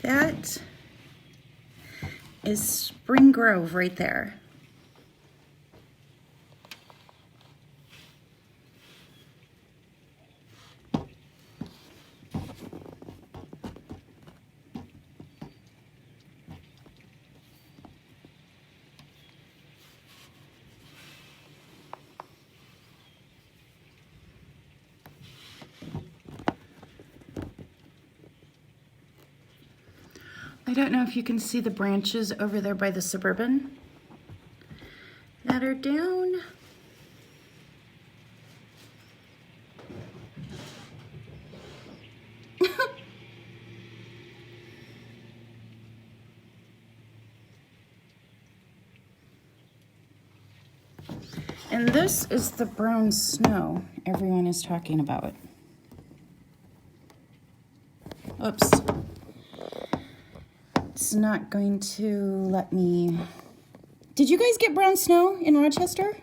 That is Spring Grove right there. I don't know if you can see the branches over there by the Suburban that are down. And this is the brown snow everyone is talking about. Oops. It's not going to let me... Did you guys get brown snow in Rochester?